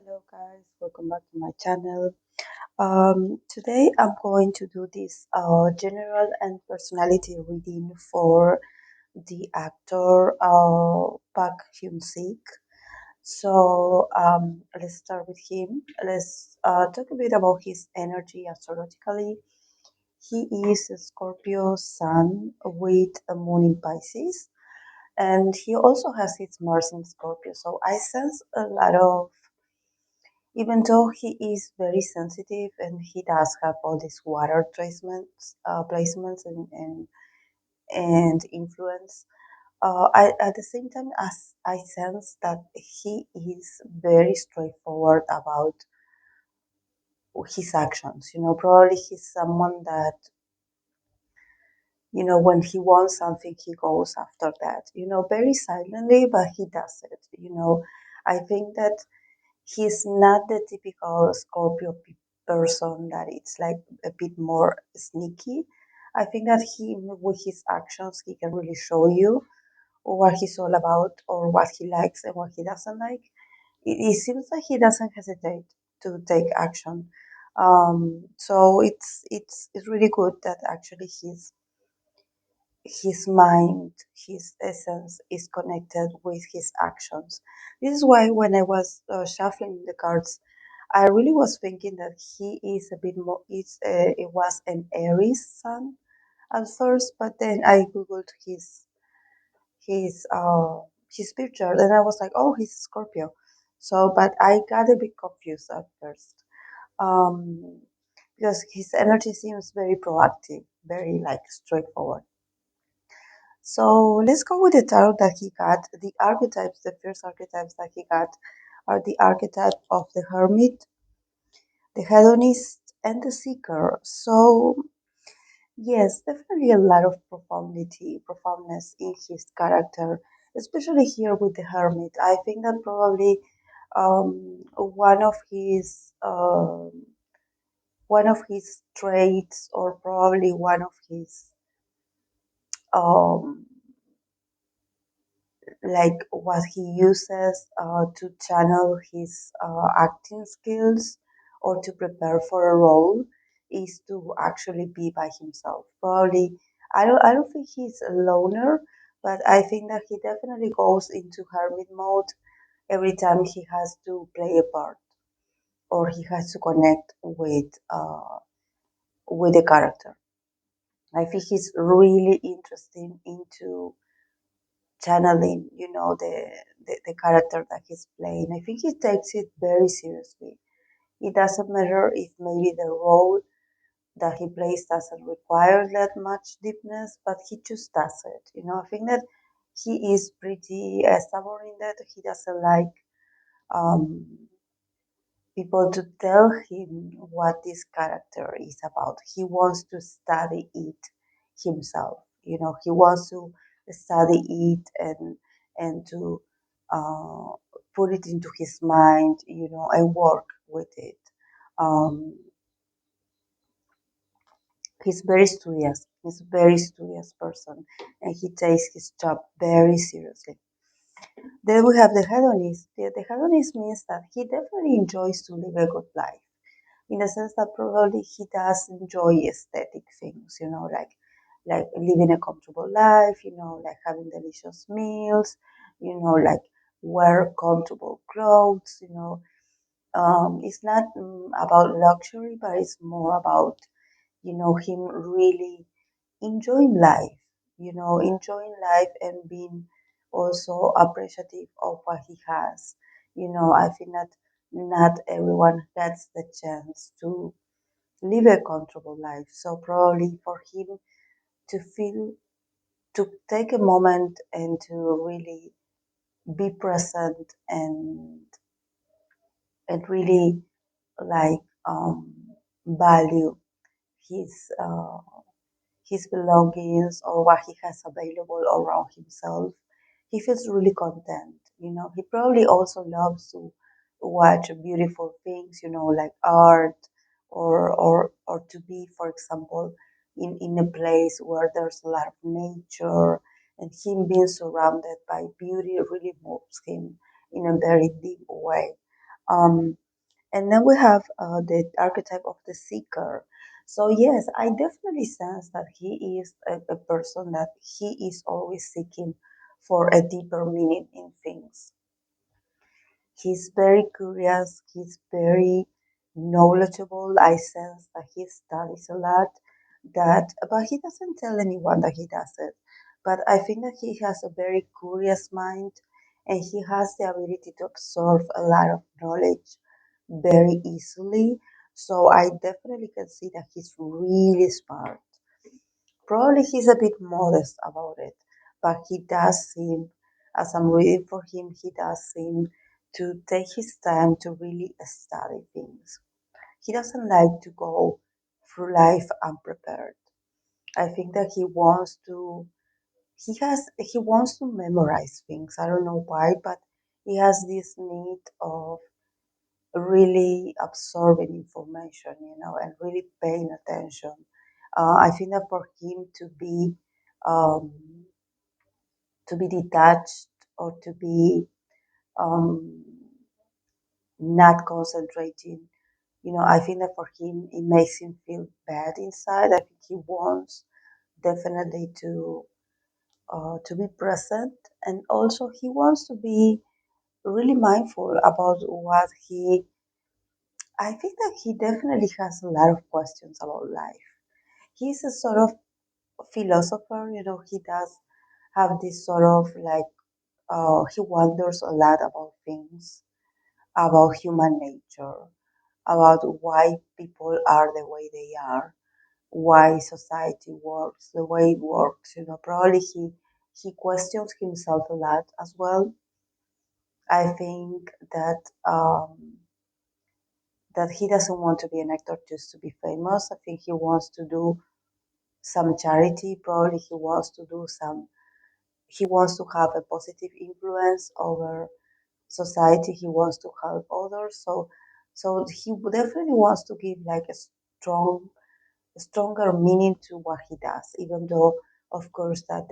Hello guys, welcome back to my channel. Today I'm going to do this general and personality reading for the actor Park Hyung-sik. So let's start with him. Let's talk a bit about his energy astrologically. He is a Scorpio Sun with a Moon in Pisces, and he also has his Mars in Scorpio. So I sense a lot of, even though he is very sensitive and he does have all these water placements and influence, at the same time, as I sense that he is very straightforward about his actions. Probably he's someone that, when he wants something, he goes after that. Very silently, but he does it. I think that he's not the typical Scorpio person that it's like a bit more sneaky. I think that with his actions, he can really show you what he's all about or what he likes and what he doesn't like. It seems like he doesn't hesitate to take action. So it's really good that actually his mind, his essence is connected with his actions. This is why when I was shuffling the cards, I really was thinking that he is a bit more. It was an Aries sun at first, but then I googled his picture, and I was like, oh, he's Scorpio. So, but I got a bit confused at first, um, because his energy seems very proactive, very like straightforward. So let's go with the tarot that he got. The archetypes, the first archetypes that he got are the archetype of the Hermit, the Hedonist, and the Seeker. So yes, definitely a lot of profoundness in his character, especially here with the Hermit. I think that probably one of his traits, or probably one of his um, like what he uses to channel his acting skills or to prepare for a role is to actually be by himself. Probably, I don't think he's a loner, but I think that he definitely goes into hermit mode every time he has to play a part or he has to connect with the character. I think he's really interested into channeling, the character that he's playing. I think he takes it very seriously. It doesn't matter if maybe the role that he plays doesn't require that much deepness, but he just does it. I think that he is pretty stubborn in that he doesn't like um, people to tell him what this character is about. He wants to study it himself. He wants to study it and to uh, put it into his mind. And work with it. Um, he's very studious. He's a very studious person, and he takes his job very seriously. Then we have the hedonist. The hedonist means that he definitely enjoys to live a good life, in the sense that probably he does enjoy aesthetic things, like living a comfortable life, like having delicious meals, like wear comfortable clothes, it's not about luxury, but it's more about, him really enjoying life and being also appreciative of what he has. I think that not everyone gets the chance to live a comfortable life. So probably for him to feel, to take a moment and to really be present and really like value his uh, his belongings or what he has available around himself, he feels really content. He probably also loves to watch beautiful things, like art or to be, for example, in a place where there's a lot of nature, and him being surrounded by beauty really moves him in a very deep way. Um, and then we have the archetype of the seeker. So yes, I definitely sense that he is a person that he is always seeking for a deeper meaning in things. He's very curious, he's very knowledgeable. I sense that he studies a lot, that but he doesn't tell anyone that he does it. But I think that he has a very curious mind and he has the ability to absorb a lot of knowledge very easily. So I definitely can see that he's really smart. Probably he's a bit modest about it, but he does seem, as I'm reading for him, he does seem to take his time to really study things. He doesn't like to go through life unprepared. I think that he wants to memorize things. I don't know why, but he has this need of really absorbing information, and really paying attention. I think that for him um, to be detached or to be um, not concentrating, I think that for him it makes him feel bad inside. I think he wants definitely to be present, and also he wants to be really mindful about what he. I think that he definitely has a lot of questions about life. He's a sort of philosopher, he does have this sort of like, he wonders a lot about things, about human nature, about why people are the way they are, why society works the way it works. Probably he questions himself a lot as well. I think that he doesn't want to be an actor just to be famous. I think he wants to do some charity. Probably he wants to have a positive influence over society. He wants to help others. So he definitely wants to give like a stronger meaning to what he does, even though, of course, that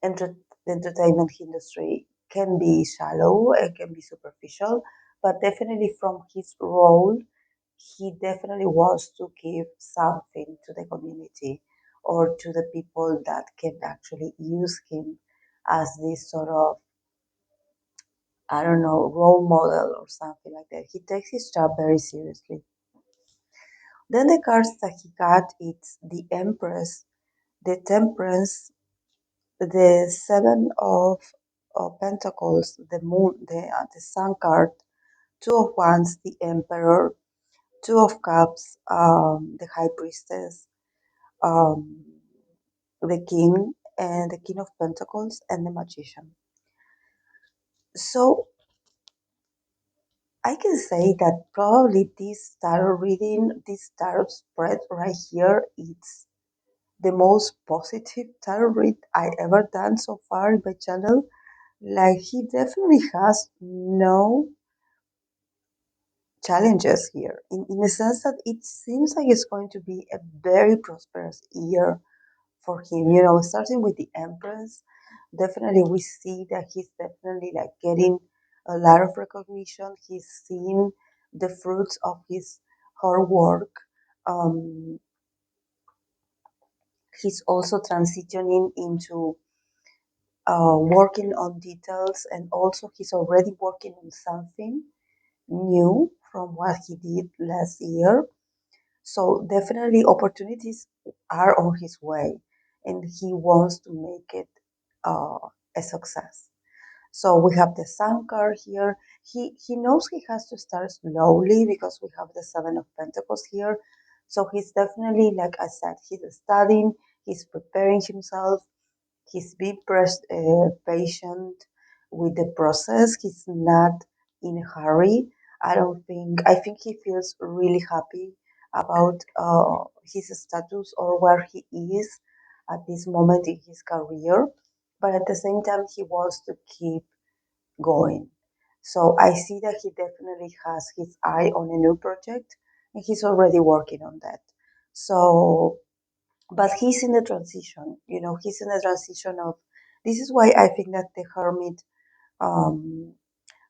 enter, the entertainment industry can be shallow and can be superficial, but definitely from his role, he definitely wants to give something to the community or to the people that can actually use him as this sort of, I don't know, role model or something like that. He takes his job very seriously. Then the cards that he got, it's the Empress, the Temperance, the Seven of Pentacles, the Moon, the Sun card, Two of Wands, the Emperor, Two of Cups, the High Priestess, um, the King, and the King of Pentacles, and the Magician. So I can say that probably this tarot reading, this tarot spread right here, it's the most positive tarot read I ever done so far in my channel. Like he definitely has no challenges here in the sense that it seems like it's going to be a very prosperous year for him. Starting with the Empress, definitely we see that he's definitely like getting a lot of recognition. He's seeing the fruits of his hard work. Um, he's also transitioning into working on details, and also he's already working on something new from what he did last year. So definitely opportunities are on his way, and he wants to make it uh, a success. So we have the Sun card here. He knows he has to start slowly because we have the Seven of Pentacles here. So he's definitely, like I said, he's studying, he's preparing himself, he's being patient with the process. He's not in a hurry. I think he feels really happy about his status or where he is at this moment in his career. But at the same time, he wants to keep going. So I see that he definitely has his eye on a new project and he's already working on that. So but he's in the transition, he's in the transition of, this is why I think that the Hermit um,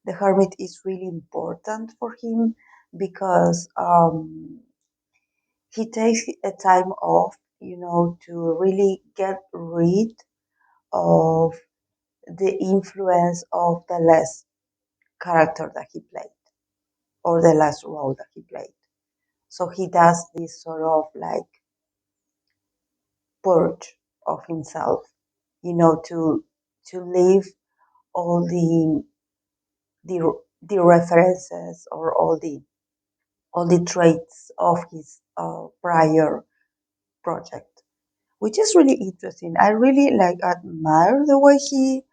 The Hermit is really important for him because he takes a time off, to really get rid of the influence of the last character that he played or the last role that he played. So he does this sort of like purge of himself, to leave all the the references or all the traits of his prior project, which is really interesting. I really like admire the way he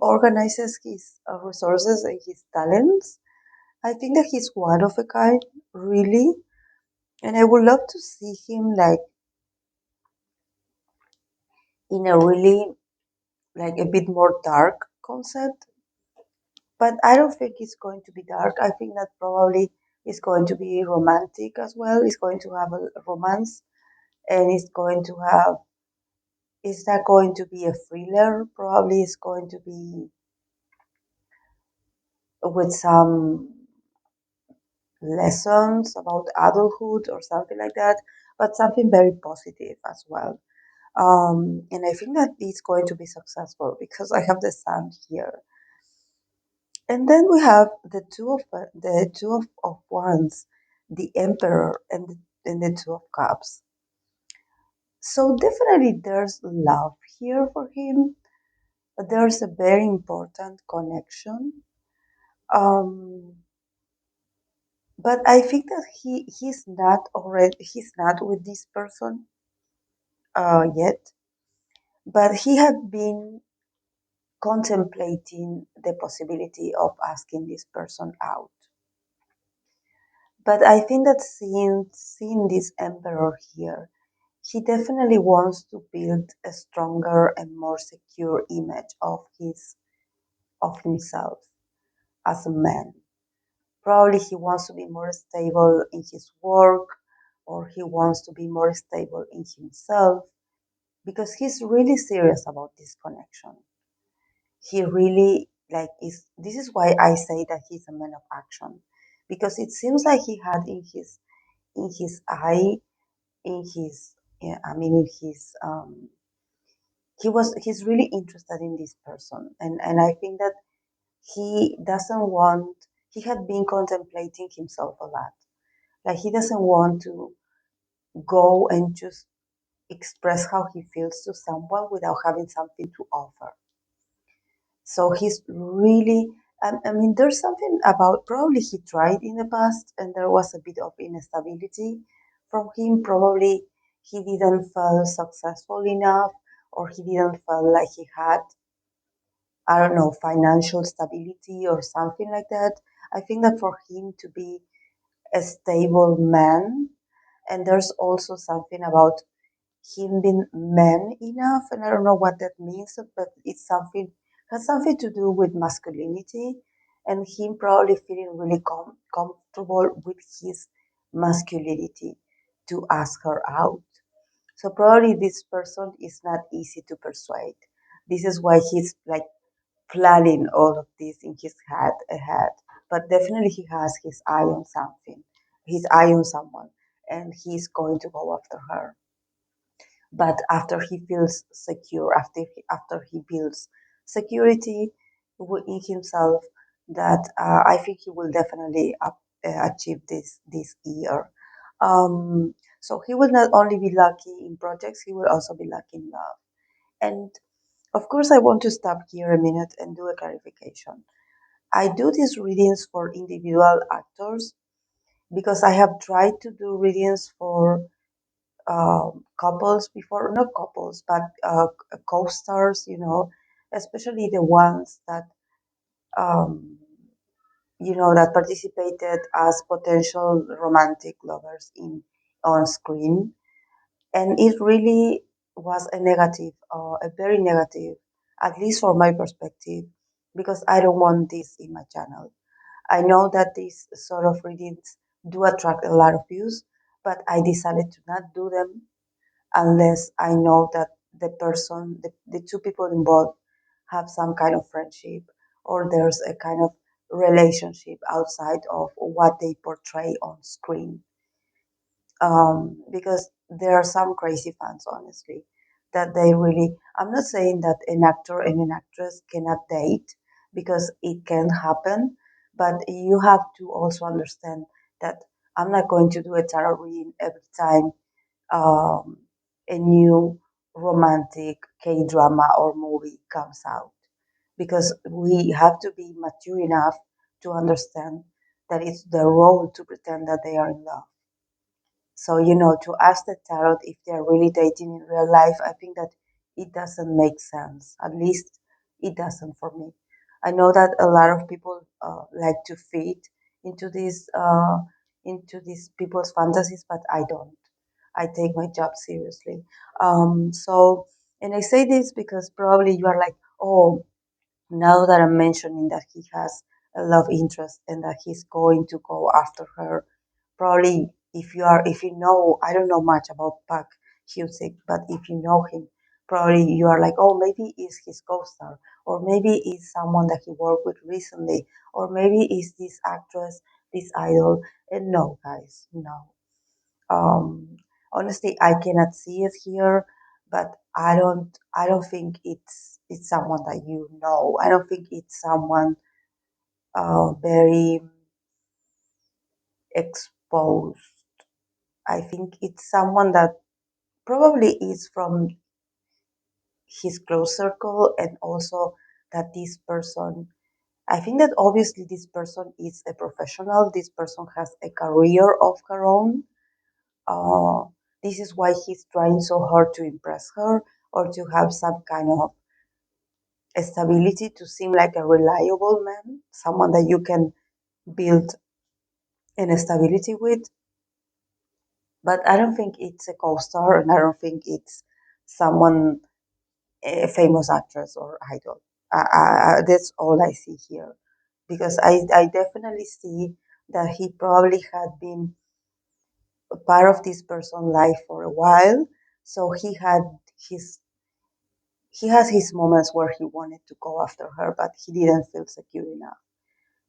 organizes his resources and his talents. I think that he's one of a kind, really, and I would love to see him like in a really like a bit more dark concept. But I don't think it's going to be dark. I think that probably it's going to be romantic as well. It's going to have a romance, and it's not going to be a thriller. Probably it's going to be with some lessons about adulthood or something like that, but something very positive as well. And I think that it's going to be successful because I have the sun here. And then we have the two of wands, the emperor, and the two of cups. So definitely there's love here for him. There's a very important connection. Um, but I think that he's not with this person yet. But he had been contemplating the possibility of asking this person out. But I think that seeing this emperor here, he definitely wants to build a stronger and more secure image of himself as a man. Probably he wants to be more stable in his work, or he wants to be more stable in himself because he's really serious about this connection. He really like is this is why I say that he's a man of action, because it seems like he had in his eye, in his yeah, I mean in his he's really interested in this person, and I think that he doesn't want he had been contemplating himself a lot. Like he doesn't want to go and just express how he feels to someone without having something to offer. So he's really, I mean, there's something about probably he tried in the past and there was a bit of instability from him. Probably he didn't feel successful enough, or he didn't feel like he had, I don't know, financial stability or something like that. I think that for him to be a stable man, and there's also something about him being man enough, and I don't know what that means, but it's something has something to do with masculinity, and him probably feeling really comfortable with his masculinity to ask her out. So probably this person is not easy to persuade. This is why he's like planning all of this in his head ahead. But definitely he has his eye on something, his eye on someone, and he's going to go after her. But after he feels secure, after he builds security in himself, that I think he will definitely achieve this year. So he will not only be lucky in projects, he will also be lucky in love. And of course, I want to stop here a minute and do a clarification. I do these readings for individual actors because I have tried to do readings for couples before, not couples, but co-stars, especially the ones um, that participated as potential romantic lovers in on screen, and it really was a very negative, at least from my perspective, because I don't want this in my channel. I know that these sort of readings do attract a lot of views, but I decided to not do them unless I know that the two people involved have some kind of friendship, or there's a kind of relationship outside of what they portray on screen. Because there are some crazy fans, honestly, that they really. I'm not saying that an actor and an actress cannot date because it can happen, but you have to also understand that I'm not going to do a tarot reading every time um, a new romantic K drama or movie comes out because we have to be mature enough to understand that it's their role to pretend that they are in love. So, to ask the tarot if they're really dating in real life, I think that it doesn't make sense. At least it doesn't for me. I know that a lot of people like to feed into these people's fantasies, but I don't. I take my job seriously. And I say this because probably you are like, oh, now that I'm mentioning that he has a love interest and that he's going to go after her, probably if you know, I don't know much about Park Hyung, but if you know him, probably you are like, oh, maybe it's his co-star, or maybe it's someone that he worked with recently, or maybe it's this actress, this idol. And no, guys, no. Um, Honestly, I cannot see it here, but I don't think it's someone that you know. I don't think it's someone very exposed. I think it's someone that probably is from his close circle, and also that this person, I think that obviously this person is a professional, this person has a career of her own. uh, this is why he's trying so hard to impress her or to have some kind of stability, to seem like a reliable man, someone that you can build an stability with. But I don't think it's a co-star, and I don't think it's someone, a famous actress or idol. That's all I see here, because I definitely see that he probably had been a part of this person's life for a while, so his he has his moments where he wanted to go after her, but he didn't feel secure enough.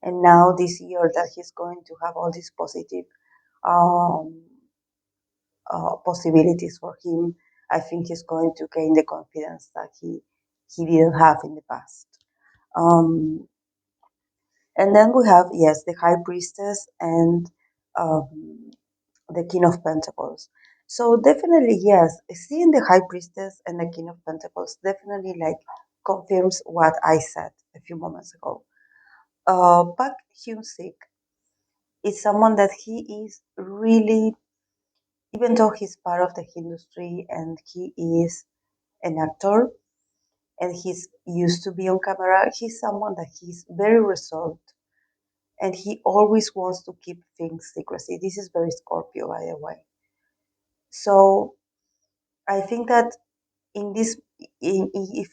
And now this year that he's going to have all these positive um, possibilities for him, I think he's going to gain the confidence that he didn't have in the past. Um, and then we have, yes, the High Priestess and um, the King of Pentacles. So definitely, yes, seeing the High Priestess and the King of Pentacles definitely like confirms what I said a few moments ago. Park Hyun Sik is someone that he is really, even though he's part of the industry and he is an actor and he's used to be on camera, he's someone that he's very reserved and he always wants to keep things secrecy. This is very Scorpio, by the way. So I think that in this, if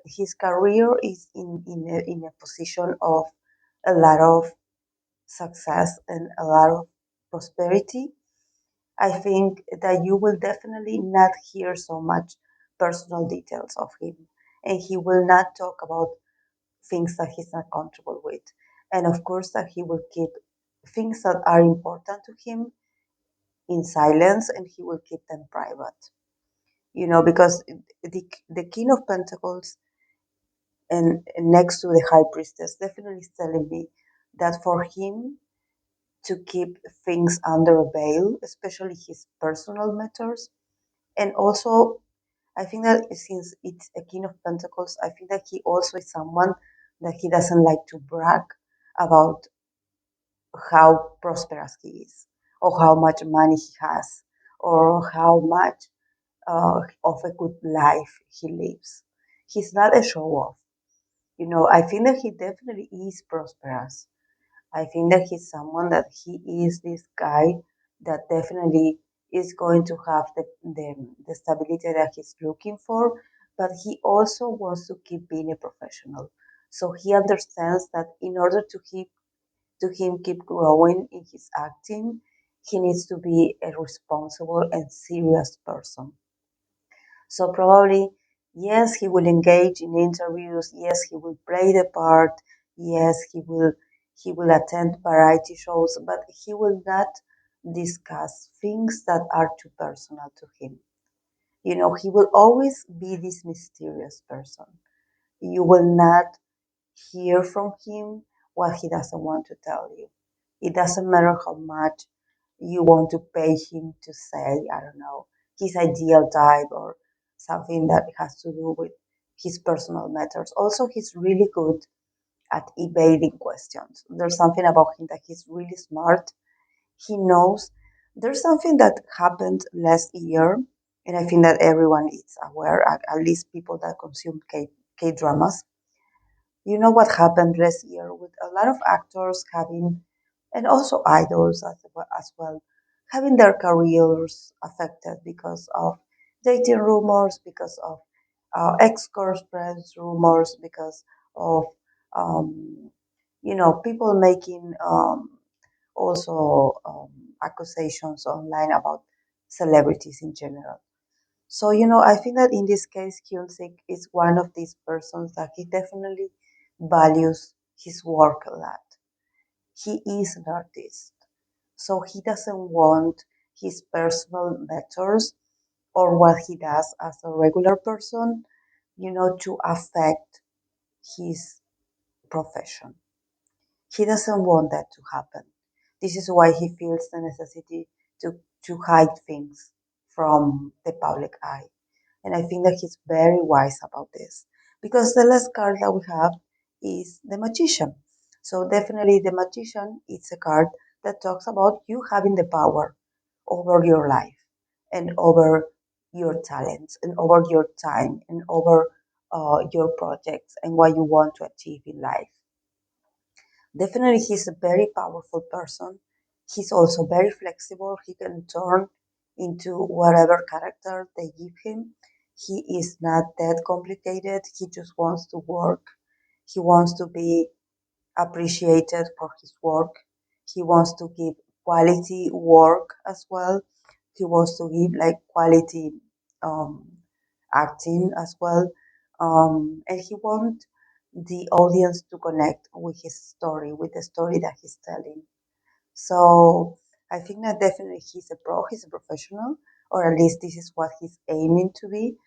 his career is in a position of a lot of success and a lot of prosperity, I think that you will definitely not hear so much personal details of him, and he will not talk about things that he's not comfortable with. And of course, that he will keep things that are important to him in silence, and he will keep them private. Because the King of Pentacles and next to the High Priestess definitely is telling me that for him to keep things under a veil, especially his personal matters, and also I think that since it's a King of Pentacles, I think that he also is someone that he doesn't like to brag about how prosperous he is, or how much money he has, or how much of a good life he lives. He's not a show off. I think that he definitely is prosperous. I think that he's someone that he is this guy that definitely is going to have the stability that he's looking for, but he also wants to keep being a professional. So he understands that in order to keep growing in his acting, he needs to be a responsible and serious person. So probably, yes, he will engage in interviews. Yes, he will play the part. Yes, he will. He will attend variety shows, but he will not discuss things that are too personal to him. He will always be this mysterious person. You will not hear from him what he doesn't want to tell you. It doesn't matter how much you want to pay him to say, I don't know, his ideal type or something that has to do with his personal matters. Also, he's really good at evading questions. There's something about him that he's really smart. He knows there's something that happened last year, and I think that everyone is aware, at least people that consume K dramas. You know what happened last year with a lot of actors having, and also idols as well, having their careers affected because of dating rumors, because of ex-girlfriends rumors, because of um, people making also accusations online about celebrities in general. So, I think that in this case, Kyung-sik is one of these persons that he definitely values his work a lot. He is an artist, so he doesn't want his personal matters or what he does as a regular person, to affect his profession. He doesn't want that to happen. This is why he feels the necessity to hide things from the public eye. And I think that he's very wise about this because the last card that we have is the magician. So definitely the magician is a card that talks about you having the power over your life and over your talents and over your time and over your projects and what you want to achieve in life. Definitely, he's a very powerful person. He's also very flexible. He can turn into whatever character they give him. He is not that complicated. He just wants to work. He wants to be appreciated for his work. He wants to give quality work as well. He wants to give like quality um, acting as well. And he wants the audience to connect with his story, with the story that he's telling. So I think that definitely he's a professional, or at least this is what he's aiming to be.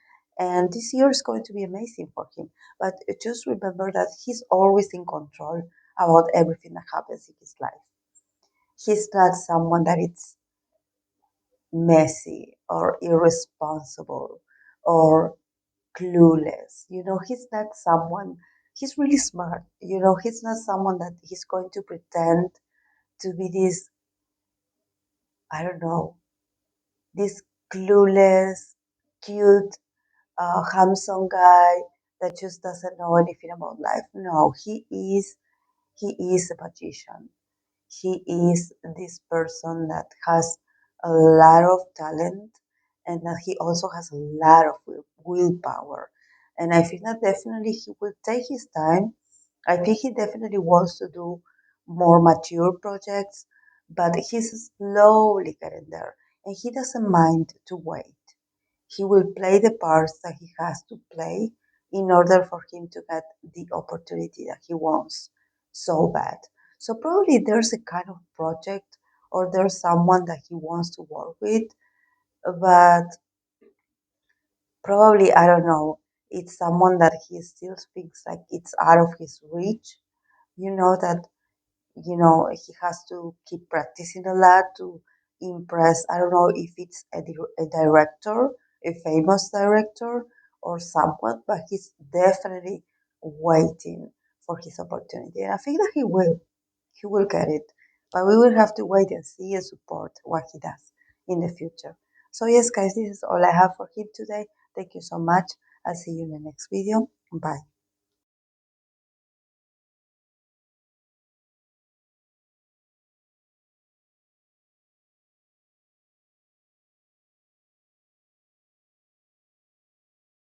And this year is going to be amazing for him. But just remember that he's always in control about everything that happens in his life. He's not someone that is messy or irresponsible or clueless. He's not someone, he's really smart. He's not someone that he's going to pretend to be this, I don't know, this clueless, cute, handsome guy that just doesn't know anything about life. No, he is a magician. He is this person that has a lot of talent and that he also has a lot of willpower. And I think that definitely he will take his time. I think he definitely wants to do more mature projects, but he's slowly getting there and he doesn't mind to wait. He will play the parts that he has to play in order for him to get the opportunity that he wants so bad. So probably there's a kind of project or there's someone that he wants to work with, but probably, I don't know, it's someone that he still thinks like it's out of his reach. That he has to keep practicing a lot to impress. I don't know if it's a director, a famous director, or someone, but he's definitely waiting for his opportunity. And I think that he will get it. But we will have to wait and see and support what he does in the future. So yes, guys, this is all I have for him today. Thank you so much. I'll see you in the next video. Bye.